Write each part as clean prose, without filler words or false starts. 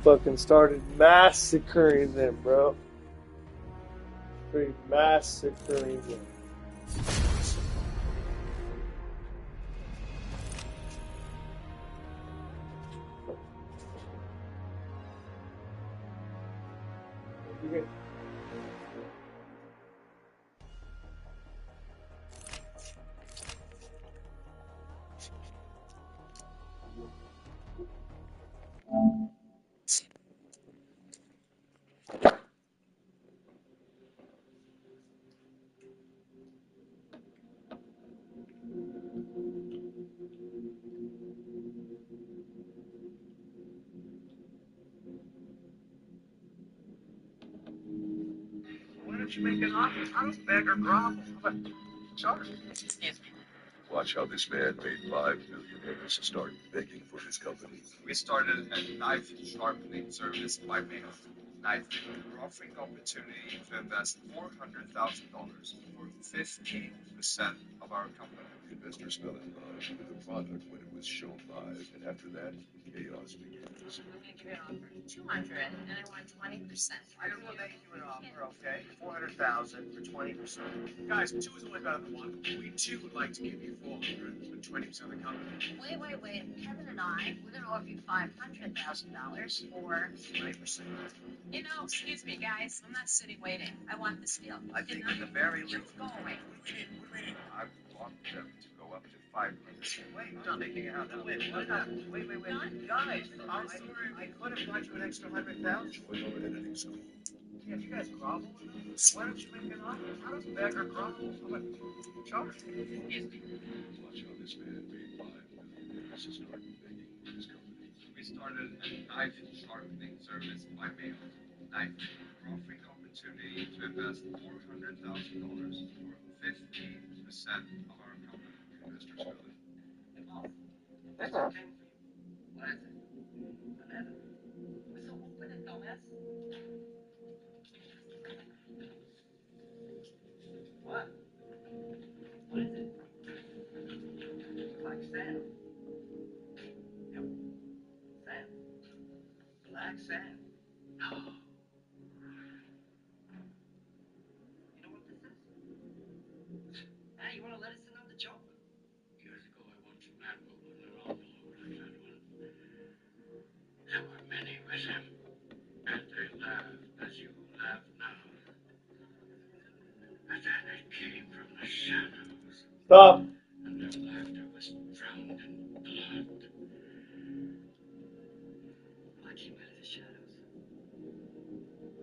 fucking started massacring them, bro. Straight massacring them. Why don't you make an offer? I don't beg or grovel. But charge. Excuse me. Watch how this man made $5 million to start begging for his company. We started a knife sharpening service by mail. Knife. We're offering the opportunity to invest $400,000 for 15% of our company. Investors fell in love with the product when it was shown live, and after that, chaos begins. I'm gonna give you an offer. 200, and I want 20%. I will make you an offer, okay? 400,000 for 20%. Guys, two is only better than one. We too would like to give you 400 for 20% of the company. Wait. Kevin and I, we're gonna offer you $500,000 for 20%. You know, excuse me, guys. I'm not sitting waiting. I want this deal. I think at the very least. You go away. I want them to go up to 500. Wait, I'm not making it out. No, wait. Guys, I'm sorry. I could have got you an extra 100,000. Join our editing school. Yeah, if you guys grovel, why don't you make an offer? I don't beg or grovel. How about charge? Watch how this man made $5 million to start begging for his company. We started a knife sharpening service by mail. Knife. We're offering the opportunity to invest $400,000 for 15% of our company. Investors fell in. This came for you. What is it? Banana. So open it, dumbass. What? What is it? Like sand. Yep. Sand. Black sand. No. You know what this is? Hey, you want to let us in on the joke? Years ago, I watched a man roll in an envelope like that one. There were many with him, and they laughed as you laugh now. And then it came from the shadows. Stop. And their laughter was drowned in blood. What came out of the shadows?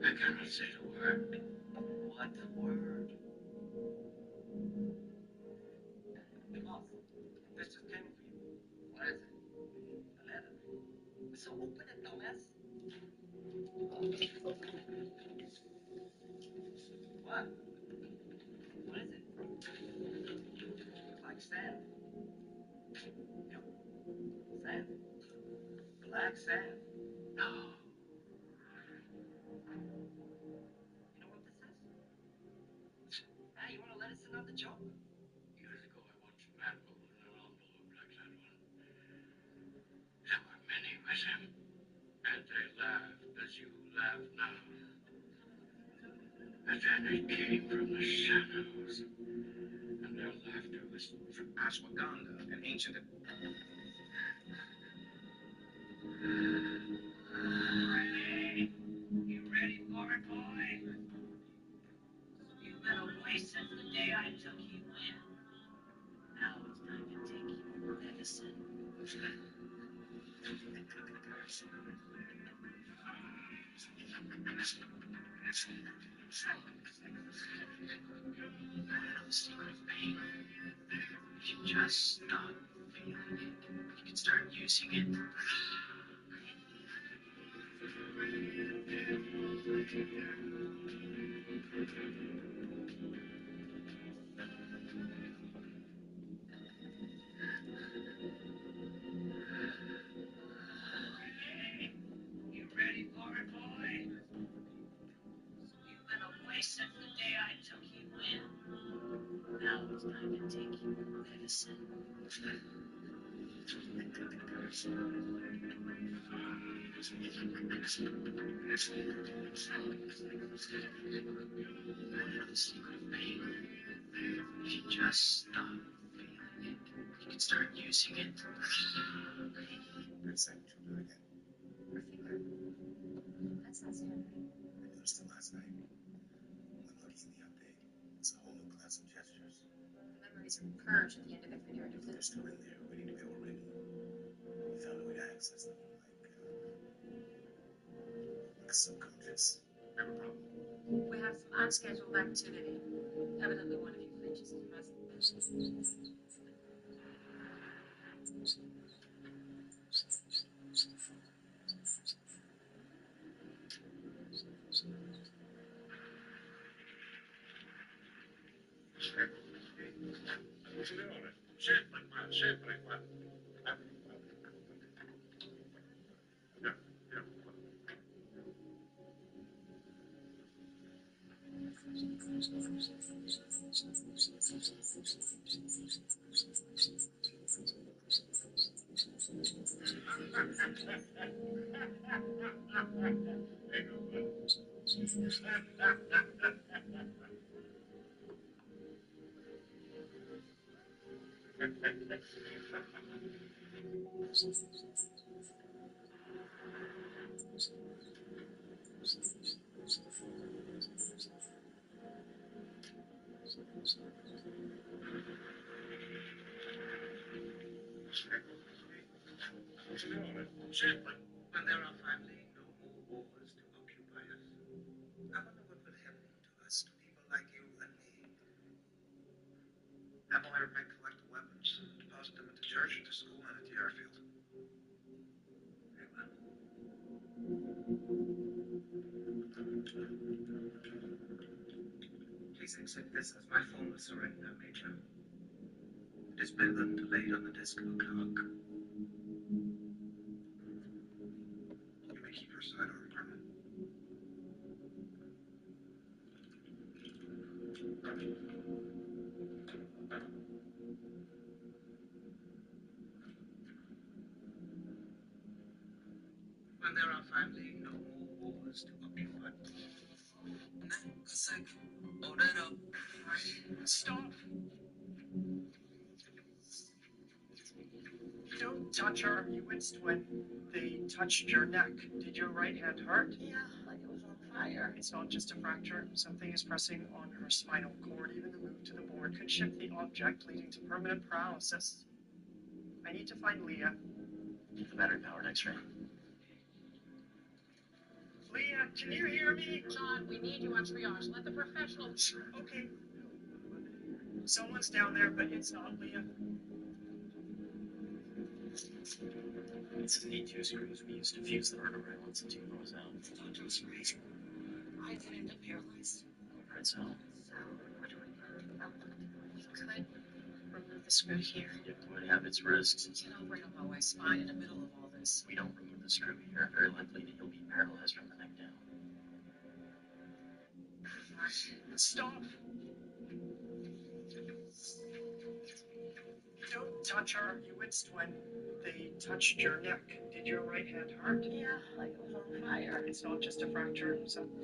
I cannot say the word. What word? Boss, this just came for you. What is it? A letter. So open it, dumbass. What? What is it? Like sand. Yep. Sand. Black sand. No. You know what this is? Hey, you want to let us in on the joke? Years ago, I watched a man roll in an envelope like that one. There were many with him, and they laughed as you laugh now. And then it came from the shadows, and their laughter was from ashwagandha, an ancient. Ready? You ready for it, boy? You've been away since the day I took you in. Now it's time to take your medicine. Secret pain. If you just stop feeling it, you can start using it. You ready for it, boy? You've been away since the day I took you in. Now it's time to take your medicine. secret of pain. If you just stop feeling it, you can start using it. Say what you do again. Her finger. That sounds heavy. I noticed it last night. When looking in the update, it's a whole new class of gestures. The memories are purged at the end of every narrative. They're still in there, waiting to be overwritten. We found a way to access them, like a subconscious. We have a problem. We have some unscheduled activity. Evidently, one of you features is present. When there are finally no more wars to occupy us, I wonder what will happen to us, to people like you and me. Have all your men collect the weapons and deposit them at the church, at the school, and at the airfield. Very well. Please accept this as my formal surrender, Major. It is better than delayed on the desk of a clerk. You may keep your sidearm, Herman. When there are finally no more wars to occupy. A sec. Hold it up. Stop. Don't touch her. You winced when they touched your neck. Did your right hand hurt? Yeah, like it was on fire. It's not just a fracture. Something is pressing on her spinal cord. Even the move to the board could shift the object, leading to permanent paralysis. I need to find Leah. The battery-powered X-ray. Leah, can you hear me? John, we need you on triage. Let the professionals. Okay. Someone's down there, but it's not Leah. This is E2 screws we used to fuse the vertebrae once the tooth was out. Talk to us, right? I could end up paralyzed. Right, so So, what do we do? We could remove the screw here. it would have its risks. You can operate on my wife's spine in the middle of all this. We don't remove the screw here, very likely that you'll be paralyzed from the neck down. Stop! Don't touch her. You winced when they touched your neck. Did your right hand hurt? Yeah, like it was on fire. It's not just a fracture.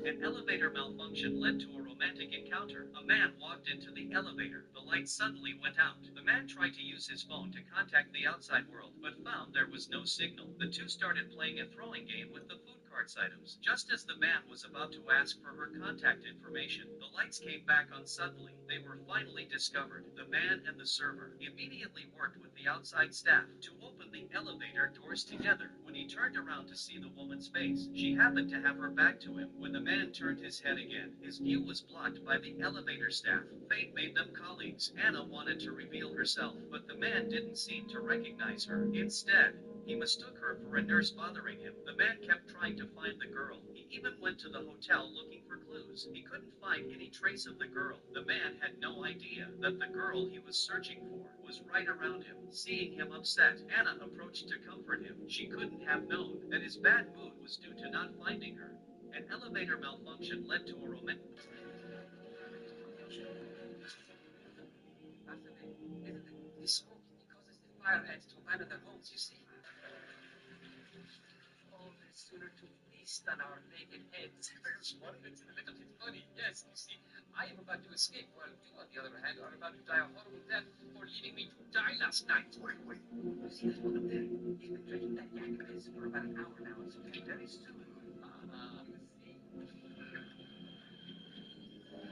An elevator malfunction led to a romantic encounter. A man walked into the elevator. The light suddenly went out. The man tried to use his phone to contact the outside world, but found there was no signal. The two started playing a throwing game with the food carts items. Just as the man was about to ask for her contact information, the lights came back on suddenly. They were finally discovered. The man and the server immediately worked with the outside staff to open the elevator doors together. When he turned around to see the woman's face, she happened to have her back to him. When the man turned his head again, his view was blocked by the elevator staff. Fate made them colleagues. Anna wanted to reveal herself, but the man didn't seem to recognize her. Instead, he mistook her for a nurse bothering him. The man kept trying to find the girl. He even went to the hotel looking for clues. He couldn't find any trace of the girl. The man had no idea that the girl he was searching for was right around him. Seeing him upset, Anna approached to comfort him. She couldn't have known that his bad mood was due to not finding her. An elevator malfunction led to a romantic... Fascinating, isn't it? The smoke causes the fire ants to abandon their homes, you see. All this sooner to feast on our naked heads. It's funny, it's a little bit funny, yes. You see, I am about to escape, while you, on the other hand, are about to die a horrible death for leaving me to die last night. Wait. You see this one up there? He's been drinking that yak of his for about an hour now. It's very soon.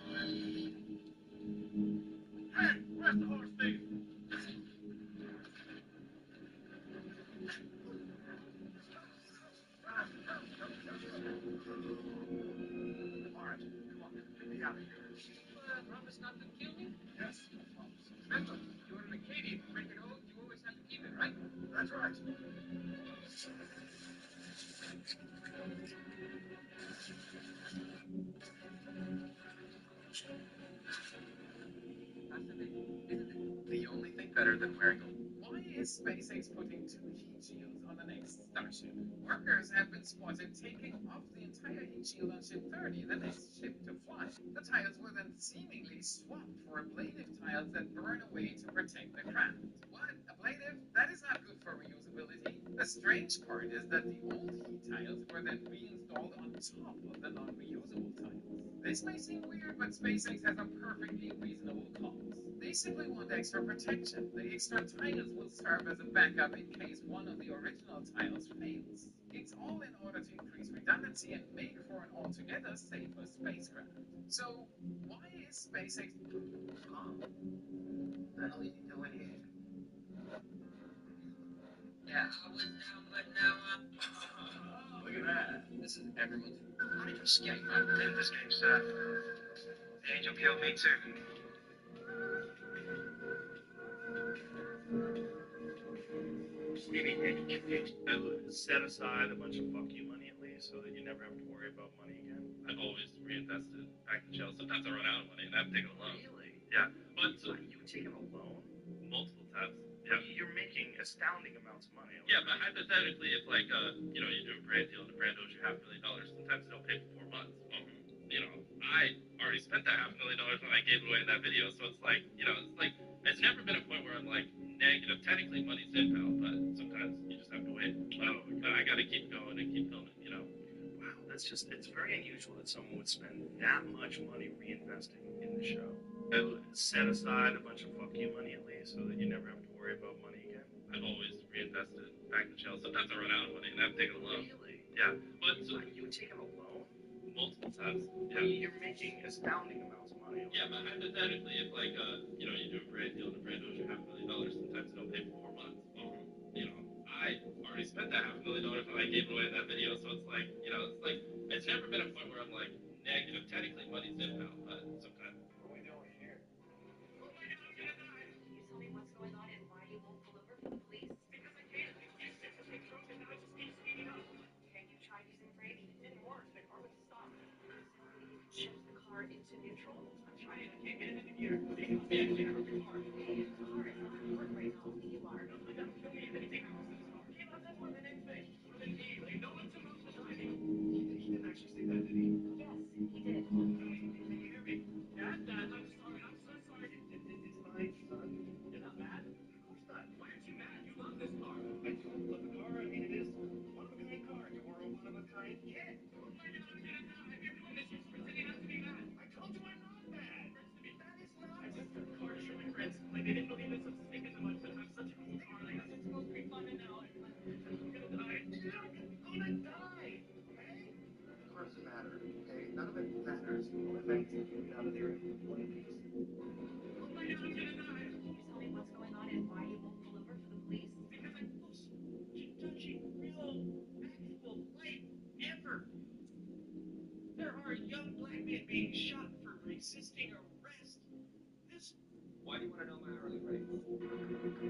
You see. Hey, where's the horse thief? Alright, come on, get me out of here. Promise not to kill me? Yes, I promise. Remember, you're an Acadian. You break an oath, you always have to keep it, right? That's right. Fascinating, isn't it? The only thing better than wearing a... Why is SpaceX putting 2 heat shields on the next Starship? Workers have been spotted taking off the entire heat shield on Ship 30, the next ship to fly. The tiles were then seemingly swapped for ablative tiles that burn away to protect the craft. What? Ablative? That is not good for reusability. The strange part is that the old heat tiles were then reinstalled on top of the non-reusable tiles. This may seem weird, but SpaceX has a perfectly reasonable cause. They simply want extra protection. The extra tiles will serve as a backup in case one of the original tiles fails. It's all in order to increase redundancy and make for an altogether safer spacecraft. So, why is SpaceX... Mom, I know you can do anything. Yeah, I was down, but now I'm... Look at that. This is everyone's... How did you escape? I didn't escape, sir. The angel killed me, too. Set aside a bunch of fuck you money at least, so that you never have to worry about money again. I've always reinvested back in jail. Sometimes I run out of money and I have to take a loan. Really? Yeah, but You've taken a loan? multiple times. Yeah. You're making astounding amounts of money. Yeah, but hypothetically, if like you know, you do a brand deal and the brand owes you $500,000, sometimes they don't pay for 4 months. Well, you know, I already spent that $500,000 when I gave it away in that video, so it's like, you know, it's never been a point where I'm like negative. Technically, money's in, pal, but sometimes you just have to wait. But I got to keep going and keep filming. You know. Wow, it's very unusual that someone would spend that much money reinvesting in the show. Set aside a bunch of fuck you money at least, so that you never have to worry about money again. I've always reinvested back in jail. Sometimes I run out of money and I have to take a loan. Really? Yeah, but You've taken a loan? multiple times. Yeah. You're making astounding amounts of money. Yeah, but hypothetically, if like you know, you do a brand deal and the brand owes you $500,000, sometimes they don't pay for 4 months. Well, you know, I already spent that $500,000 when I gave it away in that video, so it's like, you know, it's never been a point where I'm like negative. Technically, money's in, pal, but sometimes. What are we doing here? Oh my God, I'm gonna die! Can you tell me what's going on and why you won't pull over for the police? Because I can't. You said to take drugs and now it just keeps speeding up. Can you try using brake? It didn't work. The car wouldn't stop. Simply shift the car into neutral. I'm trying. I can't get it into gear. They must be actually hurt the car. Hey, the car is not important right now. Only you are. No, I'm not kill me if anything happens to this car. Can't have that more than anything. More than me. Like, no one's emotional driving. He didn't actually say that, did he? Yes, he did. Can you hear me? Dad, I'm sorry. I'm so sorry. It's fine, son. You're not mad? Of course not. Why aren't you mad? You love this car. I don't love the car. I mean, it is one of a kind car. You're a one of a kind kid. Oh my God, I'm gonna die. If you're doing this, you're pretending not to be mad. I told you I'm not mad. Friends to be mad is not. The car is showing friends. Like, they didn't believe in some snake in the mud to have such a cool car. Like, this is supposed to be fun, and now I'm gonna die. You're not gonna die. Okay? The car doesn't matter, okay? None of it matters. The only thing is to get me out of there in one piece. Oh my God, I'm gonna die. Can you tell me what's going on and why you won't pull over for the police? Because I'm the most touching, real, actual life ever. There are young black men being shot for resisting arrest. This. Why do you want to know my hourly rate? We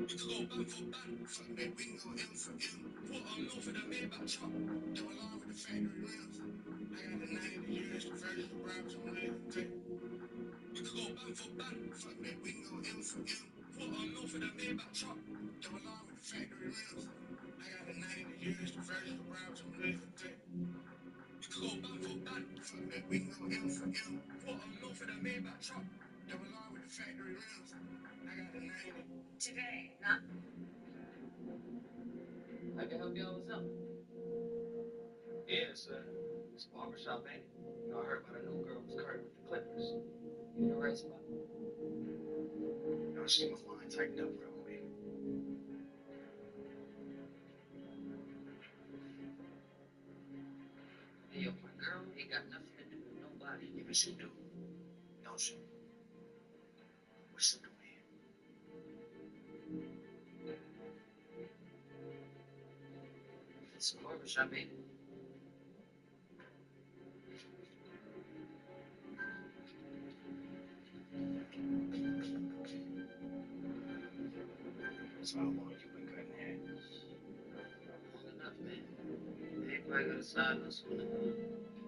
could go back for back, fuck that window, M for M. Put on low for that Maybach truck. Double R with the factory rims. I got the 90 years, the version of Browns on my tape. We could go back for back, fuck that window, M for M. Put on low for that Maybach truck. Double R with the factory rims. I got the 90 years, the version of Browns on my tape. We could go back for back, fuck that window, M for M. Put on low for that Maybach truck. Double R with the factory rims. I got the 90. Today, not I can help you all this up. sir. It's a barbershop, ain't it? You know, I heard about a new girl who's current with the Clippers. You in the right spot? No, just get my line tightened up real quick. Hey, yo, my girl ain't got nothing to do with nobody. Yeah, but she do, don't she? What she doing here? It's a barbershop, ain't it? So how long you been cutting hair? Long enough, man. Everybody got a side hustle in the hood.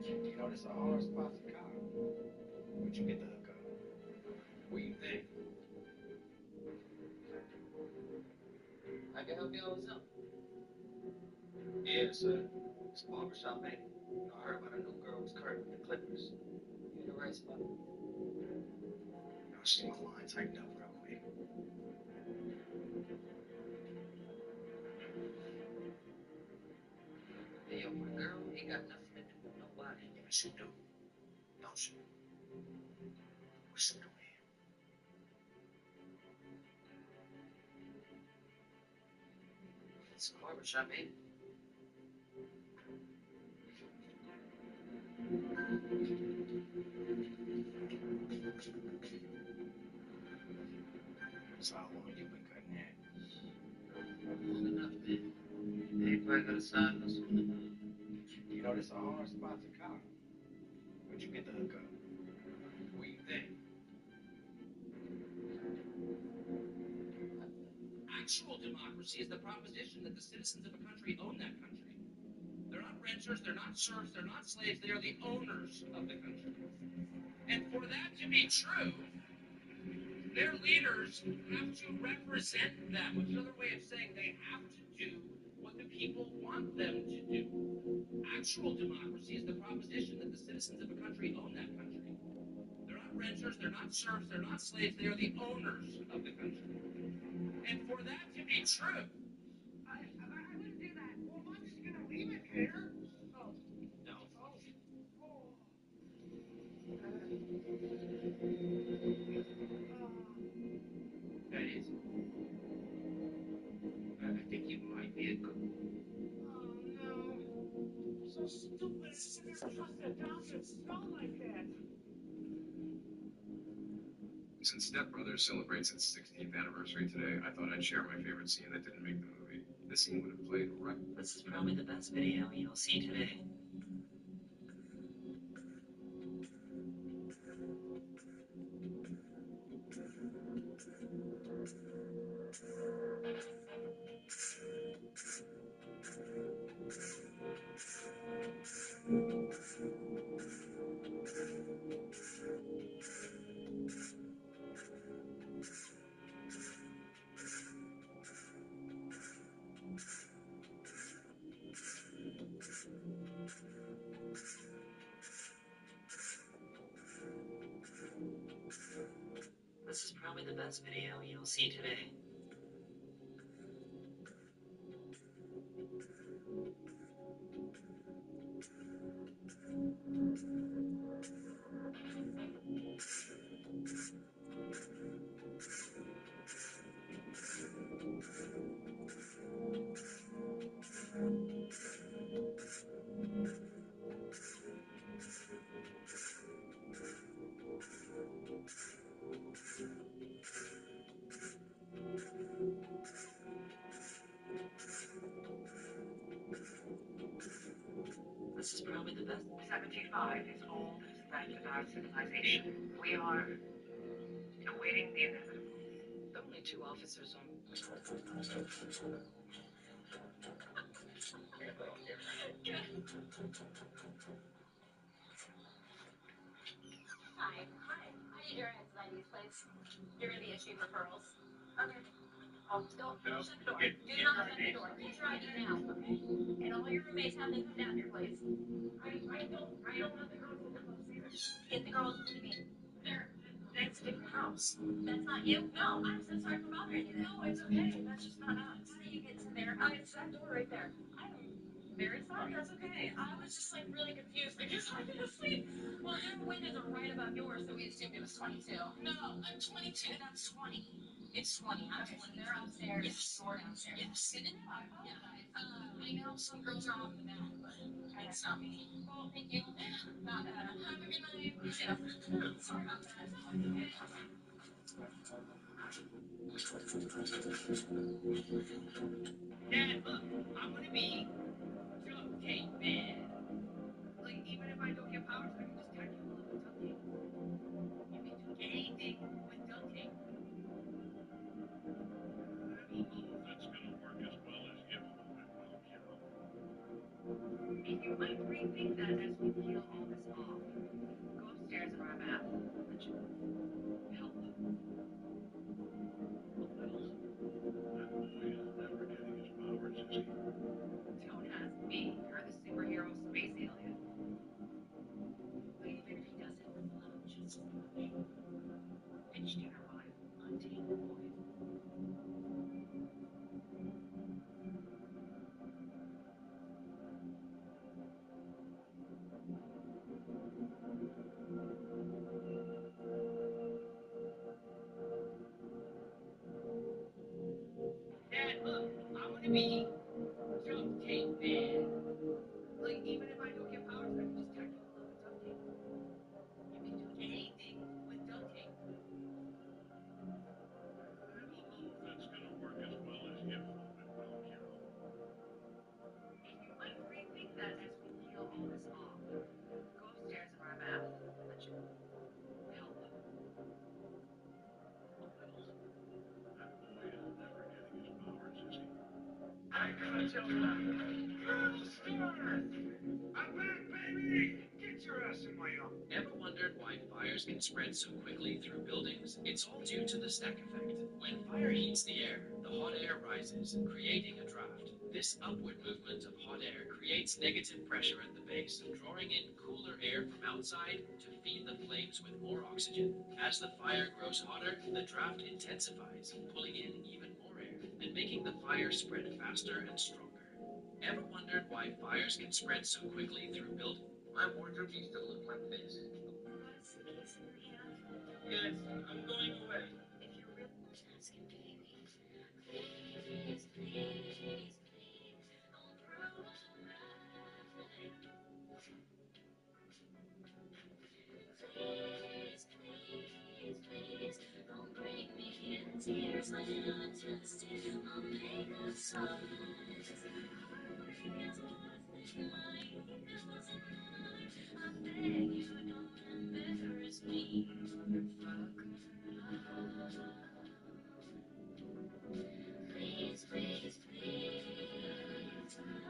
You know, this a hard spot to cop. Where'd you get the hookup? What you think? I can help you out with something. Yeah, sir. It's a barbershop, ain't it? You know, I heard about a new girl who's current with the Clippers. You in the right spot? No, just get my line tightened up real quick. Hey, yo, my girl ain't got nothing to do with nobody. Yeah, but she do, don't she? What she doing here? It's a barbershop, ain't it? So how long you been cutting hair? Long enough, man. Everybody got a side hustle in the hood. You know, this a hard spot to cop. Where'd you get the hookup? What you think? Actual democracy is the proposition that the citizens of a country own that country. They're not renters, they're not serfs, they're not slaves, they are the owners of the country. And for that to be true, their leaders have to represent them, which is another way of saying they have to do what the people want them to do. Actual democracy is the proposition that the citizens of a country own that country. They're not renters, they're not serfs, they're not slaves, they are the owners of the country. And for that to be true, I wouldn't do that. Well, I'm just gonna leave it here. Oh. No. Oh. Oh. That is. I think you might be a good one. Oh no. So stupid. I never trusted a doctor to smell like that. Since Step Brothers celebrates its 16th anniversary today, I thought I'd share my favorite scene that didn't make the movie. The scene would have played right. This is probably the best video you'll see today. This is probably the best video you'll see today. This is probably the best. 75 is all that's left of our civilization. We are awaiting the inevitable. There are only 2 officers on. Hi. I need your answers IDs, please. You're gonna be issued referrals. Okay. Oh, don't shut the door. Do not shut the door. Get your ID now, okay? And all your roommates have them come down here, please. I don't want the girls in the house either. Get the girls, what do you mean? That's a different house. That's not you? No, I'm so sorry for bothering you then. No, it's okay. That's just not us. How do you get to there? It's that door right there. I'm very sorry. That's okay. I was was just like really confused because I couldn't sleep. Well, their windows are right above yours, so we assumed it was 22. No, I'm 22. That's 20. It's 20. I'm 20. They're upstairs. Yes. You're downstairs. Yes. Good to know. I apologize. I know some girls are off in the back, but that's not me. Well, thank you. Not bad. Have a good night. You too. Sorry about that. Dad, look, I want to be duct tape man. Like, even if I don't get powers, I can just tack you on with duct tape. You can do anything with duct tape. I don't know if that's going to work as well as you hope it will, kiddo. And you might rethink that as we peel all this off. Go upstairs and grab Apple. That should help. That boy is never getting his powers, is he? Don't ask me. You're the superhero space alien. But even if he doesn't, I love him just as much. Pinch dinner vibe. Untamed boy. Dad, look, I want to be duct tape man. Like, even if I don't get powers, I can just tack you on with duct tape. You can do anything with duct tape. I don't know if that's going to work as well as you hope it will, kiddo. And you might rethink that as we peel all this off. Go upstairs and grab Apple. That should help. That boy is never getting his powers, is he? I got you. Colonel Stewart! I'm back, baby! Get your ass in my office. Ever wondered why fires can spread so quickly through buildings? It's all due to the stack effect. When fire heats the air, the hot air rises, creating a draft. This upward movement of hot air creates negative pressure at the base, drawing in cooler air from outside to feed the flames with more oxygen. As the fire grows hotter, the draft intensifies, pulling in even more air and making the fire spread faster and stronger. Ever wondered why fires can spread so quickly through buildings? My wardrobe used to look like this. Yes, I'm going away. If you're really asking, baby, please, please, please, don't prove us right. Please, please, please, don't break me in tears when I'm just in my makeup so nice. Heartbreak is worth it, my ego's enough. I beg you, don't embarrass me. Please, please, please. I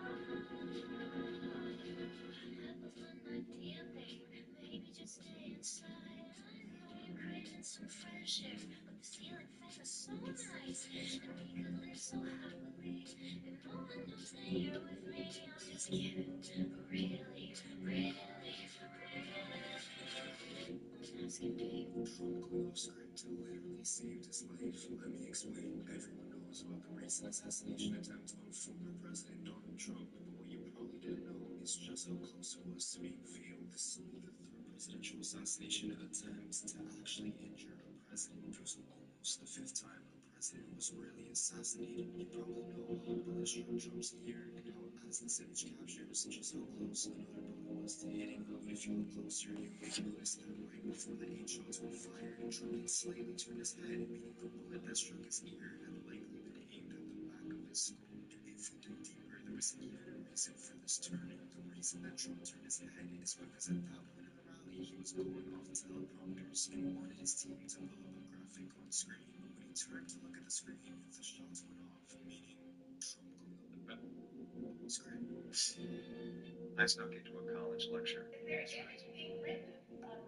have a fun idea, babe. Maybe just stay inside. I know you're craving some fresh air, but the ceiling fan is so nice. And we could live so happily. And no one knows that you're with me. I'm just kidding. But really, really, really. I'm asking, babe. Trump going off script literally saved his life. Let me explain. Everyone knows about the recent assassination attempt on former President Donald Trump, but what you probably didn't know is just how close it was to being failed. This is only the third presidential assassination attempt to actually injure a president. It was almost the fifth time a president was really assassinated. You probably know how a bullet struck Trump's ear and how, as this image captures, just how close another bullet was to hitting him. But if you look closer, you may notice that right before the 8 shots were fired, Trump had slightly turned his head, meaning the bullet that struck his ear had likely been aimed at the back of his skull. If we dig deeper, there was even a reason for this turn. The reason that Trump turned his head is because at that point in the rally, he was going off teleprompters and wanted his team to pull up a graphic on screen. When he turned to look at the screen, the shots went off, meaning Trump going up. Screen. I snuck into a college lecture. Is there anything written about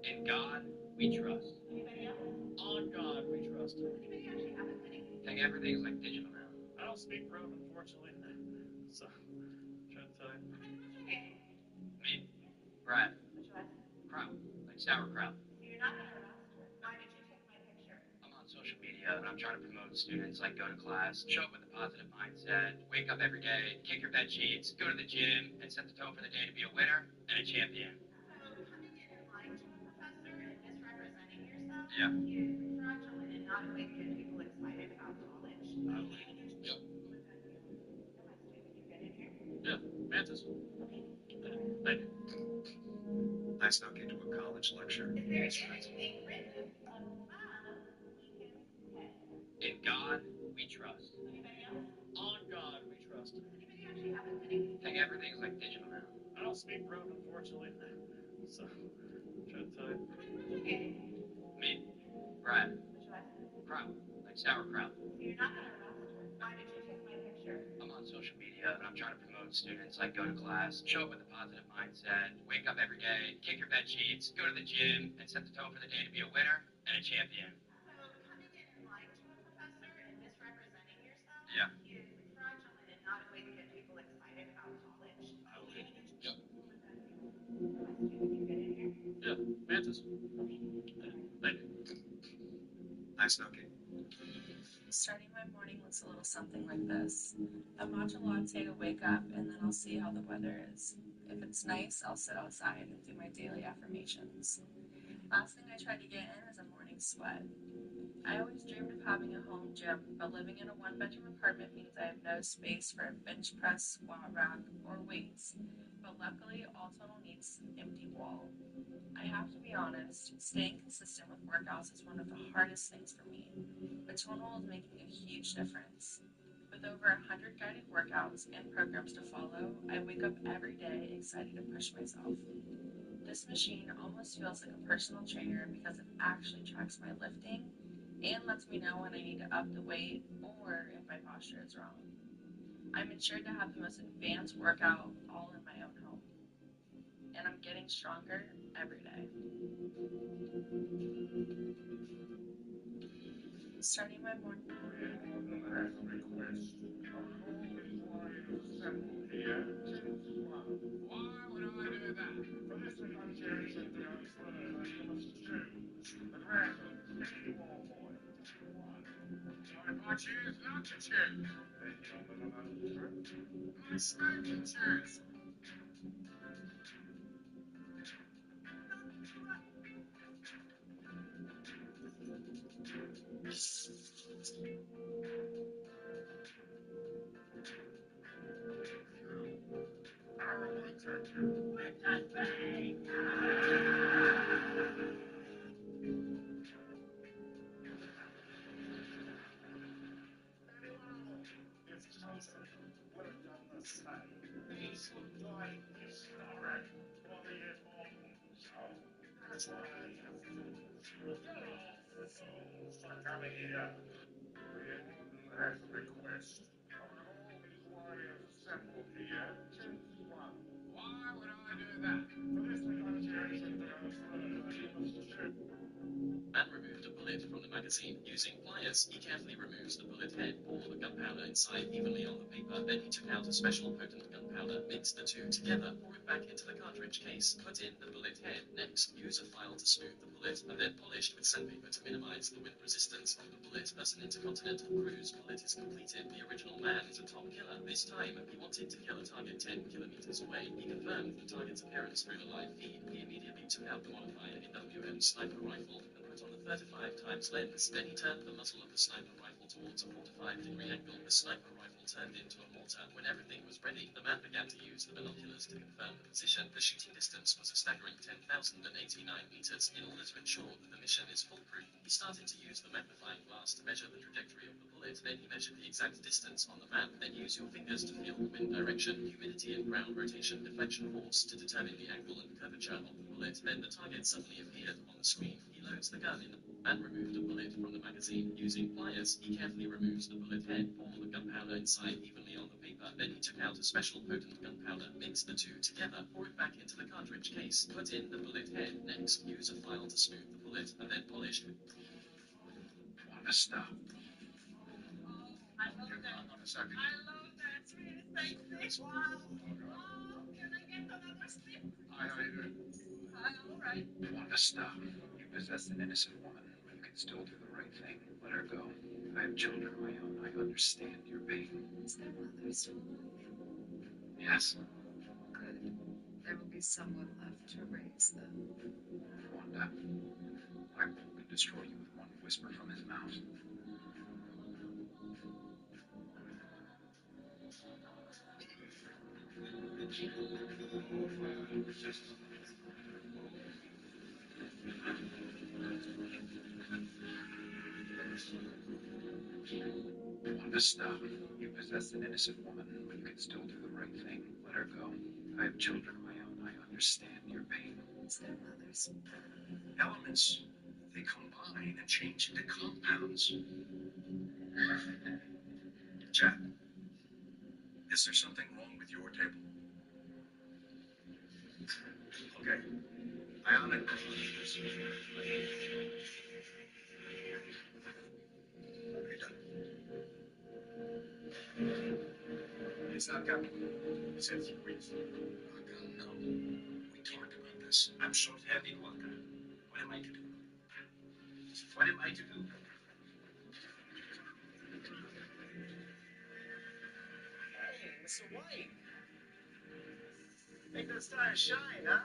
In God we trust. anybody else? On God we trust. Anybody actually have a wedding? I think everything's like digital now. I don't speak for him, unfortunately. So, I'm trying to tell you. Okay, what's your name? Me? Brad. What's your last name? Kraut. Like sauerkraut. You're not interested. Why did you take my picture? I'm on social media and I'm trying to promote promote students like go to class, show up with a positive mindset, wake up every day, kick your bed sheets, go to the gym, and set the tone for the day to be a winner and a champion. So coming in and lying to a professor and misrepresenting yourself Yeah. is fraudulent and not a way to get people excited about college. Yep. Who would that be? Am I stupid? You get in here? Yeah. Mantis. I do. I snuck into a college lecture. Is there anything written above Ethan's head? In God, we trust. Anybody else? On God, we trust. Anybody actually have a clinic? Hey, everything's like digital now. I don't speak broke, unfortunately. So, try to tell you. How many graduated? Me, Brad, What's your last name? kraut, like sauerkraut. So you're not that roster. Why did you take my picture? I'm on social media and I'm trying to promote students like go to class, show up with a positive mindset, wake up every day, kick your bed sheets, go to the gym, and set the tone for the day to be a winner and a champion. So coming in and lying to a professor and misrepresenting yourself Yeah. is fraudulent and not a way to get people excited about college. Yep. Who would that be? Am I stupid? You get in here? Yeah. Mantis. I do. I snuck in. Starting my morning looks a little something like this. A matcha latte to wake up, and then I'll see how the weather is. If it's nice, I'll sit outside and do my daily affirmations. Last thing I try to get in is a morning sweat. I always dreamed of having a home gym, but living in a one-bedroom apartment means I have no space for a bench press, squat rack, or weights. But luckily, all tunnel needs an empty wall. I have to be honest, staying consistent with workouts is one of the hardest things for me. But Tonal is making a huge difference. With over 100 guided workouts and programs to follow, I wake up every day excited to push myself. This machine almost feels like a personal trainer because it actually tracks my lifting and lets me know when I need to up the weight or if my posture is wrong. I'm ensured to have the most advanced workout all in my own home. And I'm getting stronger every day. Starting my morning. Why would I do that? For this negotiation to go through, you must choose the random single point. So if I choose not to choose, then you're the most my smoking choose. I will protect you with that bang. If chosen, would have done the same. These would die historic for the immortal show. That's why you fools, you're all fools for coming here. The warden has a request. Among all these warriors assembled here, choose one. Why would I do that? For this negotiation to go through, you must choose. Man removed a bullet from the magazine. Using pliers, he carefully removes the bullet head, pour the gunpowder inside evenly on the paper. Then he took out a special potent gunpowder, mixed the two together, pour it back into the cartridge case, put in the bullet head. Next, use a file to smooth the bullet, and then polished with sandpaper to minimize the wind resistance of the bullet. As an intercontinental cruise bullet is completed, the original man is a top killer. This time, he wanted to kill a target 10 kilometers away. He confirmed the target's appearance through the live feed. He immediately took out the modified NWM sniper rifle and put on the 35 times lens. Then he turned the muzzle of the sniper rifle towards a 45-degree angle. The sniper rifle turned into a mortar. When everything was ready, the man began to use the binoculars to confirm the position. The shooting distance was a staggering 10,089 meters. In order to ensure that the mission is foolproof, he started to use the magnifying glass to measure the trajectory of the bullet. Then he measured the exact distance on the map. Then use your fingers to feel the wind direction, humidity and ground rotation deflection force to determine the angle and curvature of the bullet. Then the target suddenly appeared on the screen. He loads the gun in and removed a bullet from the magazine. Using pliers, he carefully removes the bullet head, pour the gunpowder inside evenly on the paper. Then he took out a special potent gunpowder, mixed the two together, pour it back into the cartridge case, put in the bullet head. Next, use a file to smooth the bullet, and then polished with... Want to stop? I love Hang that. on a second. I love that. Sweet, sexy. Wow. Oh, can I get another stick? Hi, how you doing? Hi, all right. Want to stop? You possess an innocent woman. You can still do the right thing. Let her go. I have children of my own. I understand your pain. Is their mother still alive? Yes, Good. There will be someone left to raise them. Wanda. I could destroy you with one whisper from his mouth. Wanda, stop. You possess an innocent woman, but you can still do the right thing. Let her go. I have children of my own. I understand your pain. Is their mother's? Elements, they combine and change into compounds. Jack, is there something wrong with your table? Okay. Ionic. You're done. It's not Captain. He says he agrees. No. We talked about this. I'm short-handed, Walker. What am I to do? What am I to do? Hey, Mr. White. Make that star shine, huh?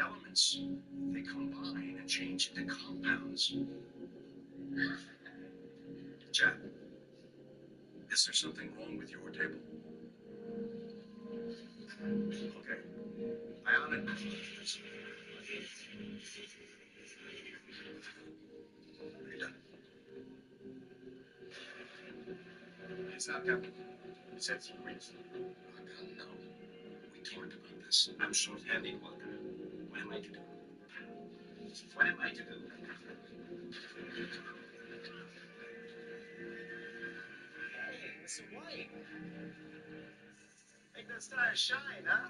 Elements, they combine and change into compounds. Jack, is there something wrong with your table? Okay. Ionic. You're done. It's not Captain. He says he agrees. No. We talked about this. I'm short-handed, Walker. What am I to do? What am I to do? Hey, Mr. White. Make that star shine, huh?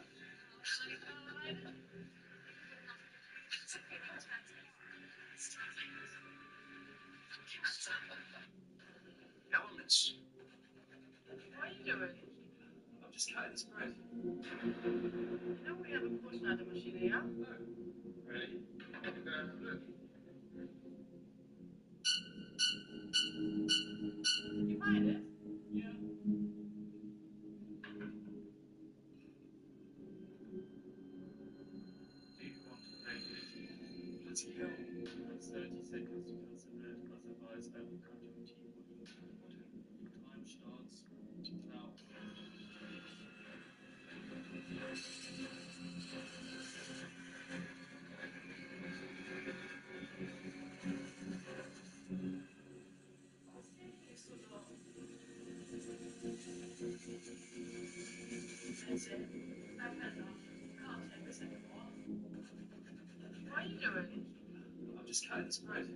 Elements. What are you doing? I'm just cutting this bread. You know we have a push-machine here. Ready? Look. You find it? Yeah. Do you want to play? Let's go. 30 seconds to kill the red, otherwise I will cut your teeth with the time starts now. That's it. I've had enough. Can't take this anymore. What are you doing? I'm just cutting this bread.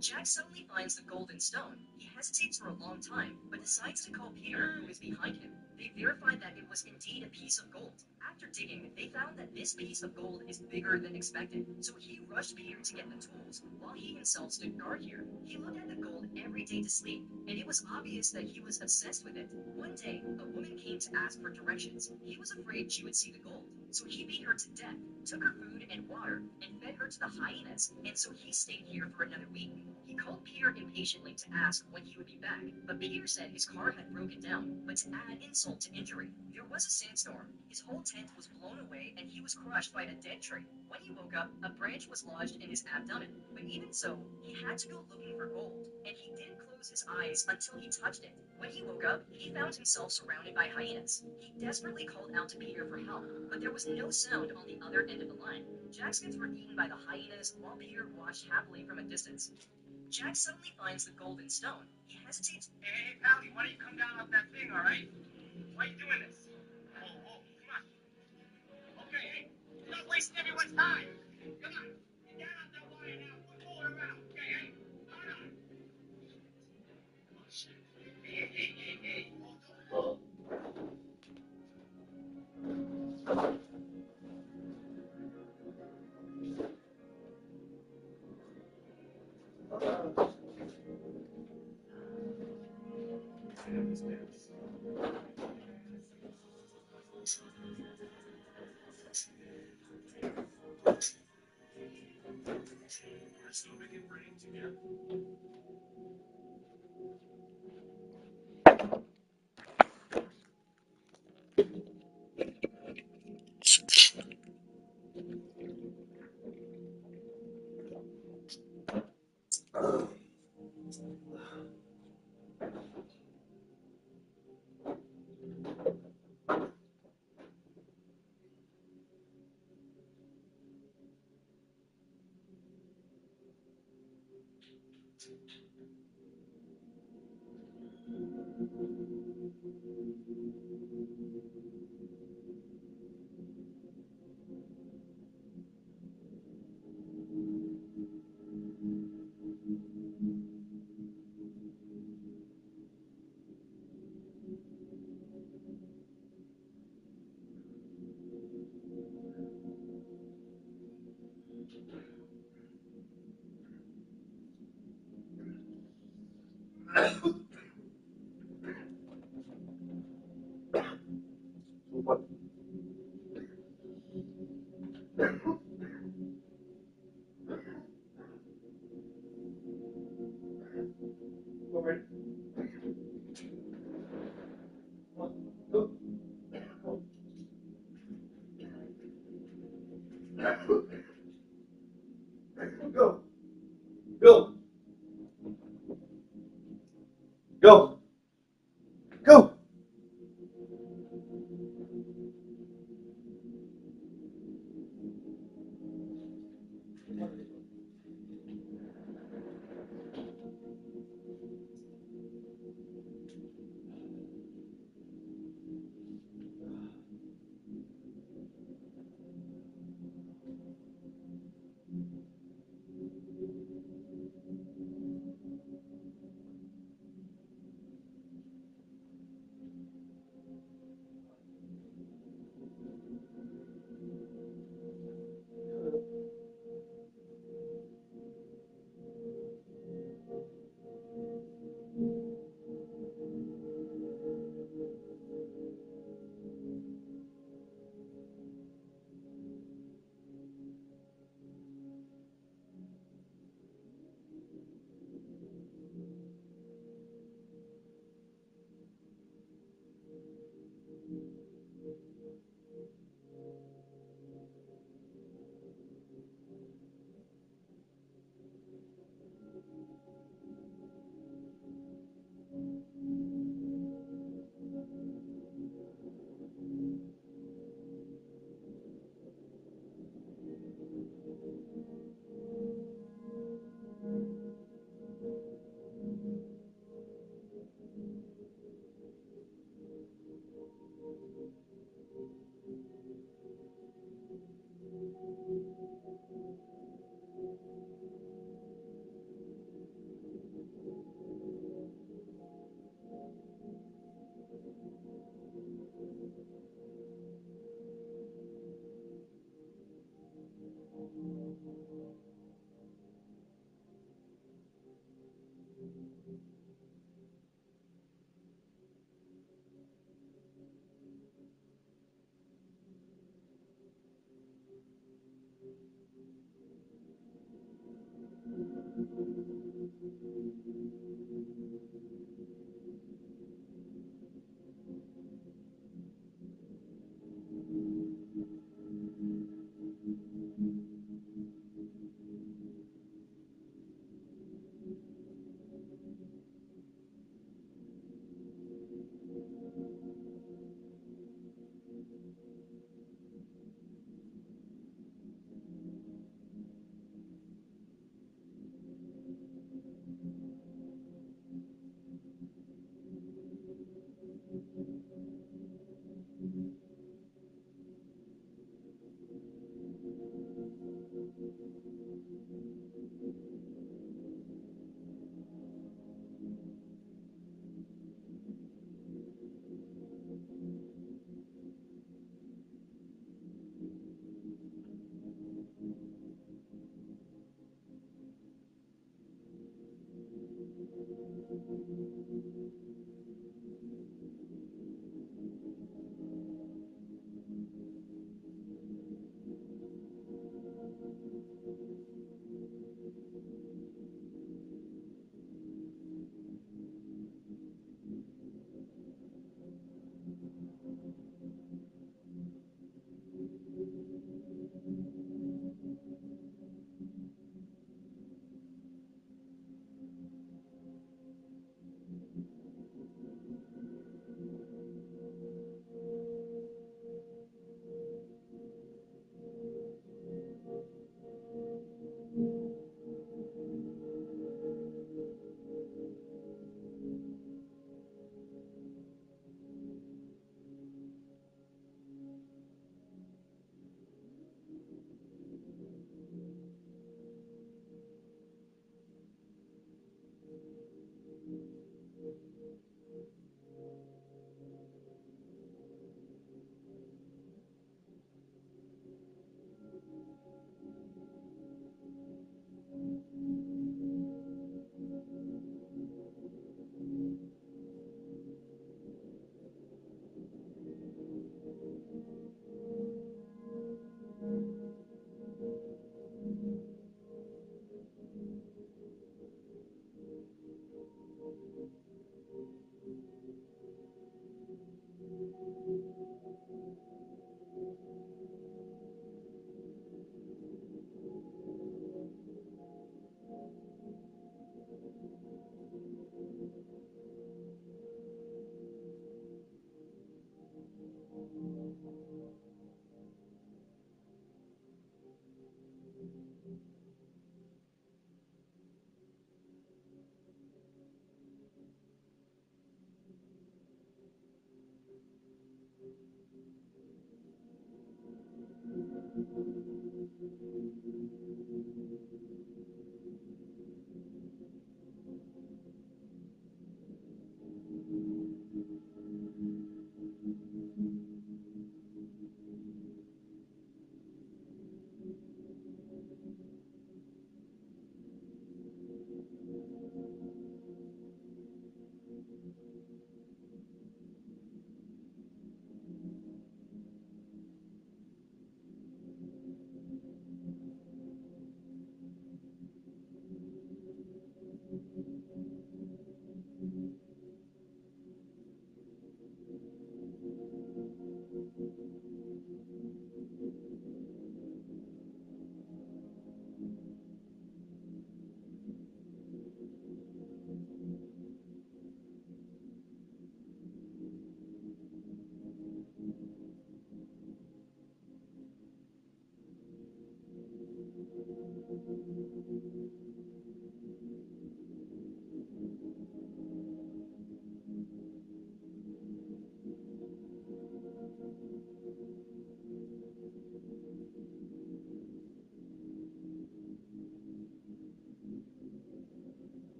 Jack suddenly finds the golden stone. He hesitates for a long time, but decides to call Peter, who is behind him. They verify that it was indeed a piece of gold. After digging, they found that this piece of gold is bigger than expected, so he rushed Peter to get the tools, while he himself stood guard here. He looked at the gold every day to sleep, and it was obvious that he was obsessed with it. One day, a woman came to ask for directions. He was afraid she would see the gold, so he beat her to death, took her food and water, and fed her to the hyenas, and so he stayed here for another week. He called Peter impatiently to ask when he would be back, but Peter said his car had broken down. But to add insult to injury, there was a sandstorm. His whole tent was blown away and he was crushed by a dead tree. When he woke up, a branch was lodged in his abdomen. But even so, he had to go looking for gold, and he didn't close his eyes until he touched it. When he woke up, he found himself surrounded by hyenas. He desperately called out to Peter for help, but there was no sound on the other end of the line. Jack's kids were eaten by the hyenas while Peter watched happily from a distance. Jack suddenly finds the golden stone. He hesitates. Hey, Pally, why don't you come down off that thing, all right? Why are you doing this? Whoa, come on. Okay, hey, you're not wasting everyone's time. Come on, get down off that wire now. Quit fooling around. Okay, hey, come on. Oh, shit. Hey. Oh, don't. stomach and brain together. What? Over. Go. Go. Go. Go. Go.